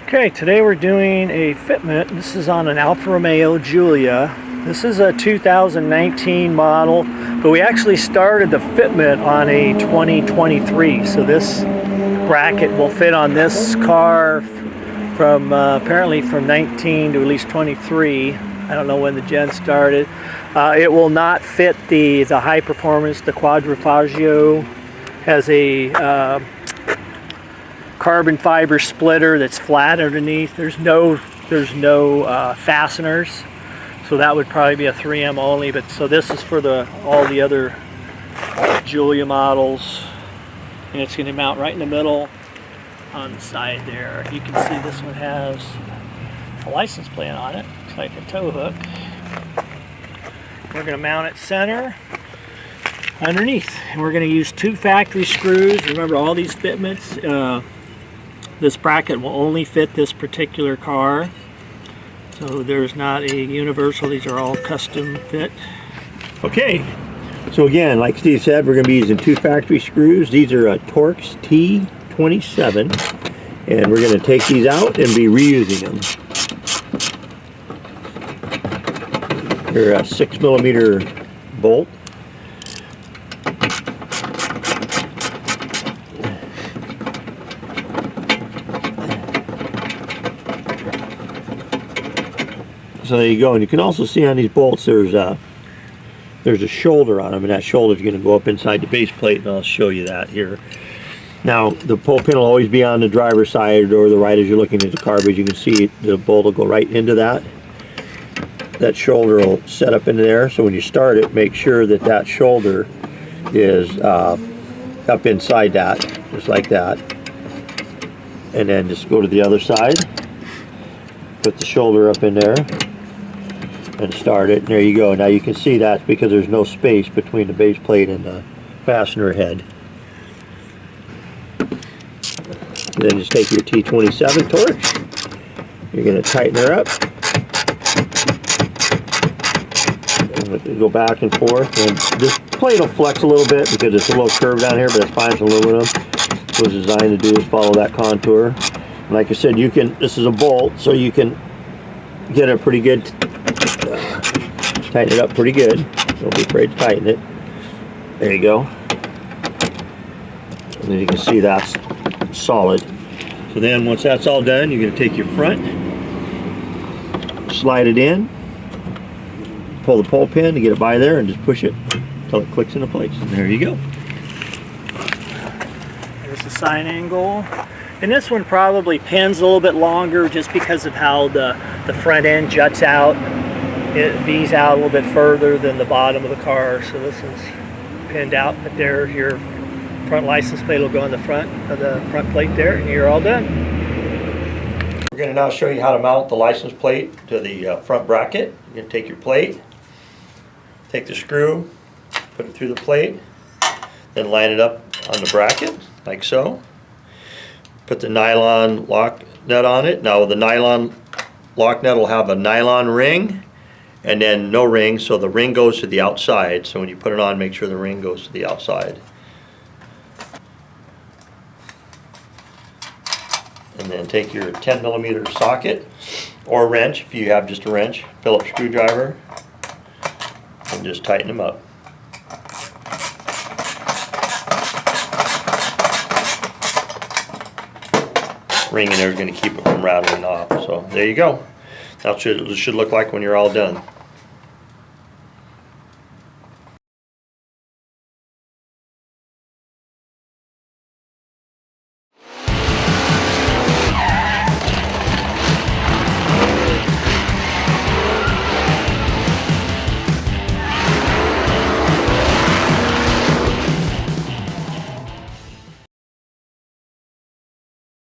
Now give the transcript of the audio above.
Okay, today we're doing a fitment. This is on an Alfa Romeo Giulia. This is a 2019 model, but we actually started the fitment on a 2023. So this bracket will fit on this car from apparently from 19 to at least 23. I don't know when the gen started. It will not fit the high performance. The Quadrifoglio has a carbon fiber splitter that's flat underneath. There's no fasteners, so that would probably be a 3M only. But so this is for all the other Giulia models, and it's going to mount right in the middle on the side there. You can see this one has a license plate on it. Looks like a tow hook. We're going to mount it center underneath, and we're going to use 2 factory screws. Remember, all these fitments, this bracket will only fit this particular car, so there's not a universal. These are all custom fit. Okay, so again, like Steve said, we're going to be using 2 factory screws. These are Torx T27, and we're going to take these out and be reusing them. They're a 6mm bolt. So there you go, and you can also see on these bolts there's a shoulder on them, and that shoulder is going to go up inside the base plate, and I'll show you that here. Now the pull pin will always be on the driver's side or the right as you're looking at the car, but you can see the bolt will go right into that. That shoulder will set up into there, so when you start it, make sure that that shoulder is up inside that, just like that. And then just go to the other side, put the shoulder up in there, and start it, and there you go. Now you can see that's because there's no space between the base plate and the fastener head. And then just take your T27 torch, you're going to tighten her up, and go back and forth, and this plate will flex a little bit because it's a little curved down here, but it's fine, it's aluminum. What it's designed to do is follow that contour. And like I said, this is a bolt, so you can get a pretty good, tighten it up pretty good. Don't be afraid to tighten it. There you go. And then you can see that's solid. So then once that's all done, you're going to take your front, slide it in, pull the pull pin to get it by there, and just push it until it clicks into place. And there you go. There's the sign angle. And this one probably pins a little bit longer just because of how the front end juts out. It V's out a little bit further than the bottom of the car, so this is pinned out. But there, your front license plate will go on the front of the front plate there, and you're all done. We're going to now show you how to mount the license plate to the front bracket. You're going to take your plate, take the screw, put it through the plate, then line it up on the bracket, like so. Put the nylon lock nut on it. Now the nylon lock nut will have a nylon ring and then no ring, so the ring goes to the outside. So when you put it on, make sure the ring goes to the outside. And then take your 10mm socket or wrench, if you have just a wrench, Phillips screwdriver, and just tighten them up. Ring in there is going to keep it from rattling off. So there you go. That's what it should look like when you're all done.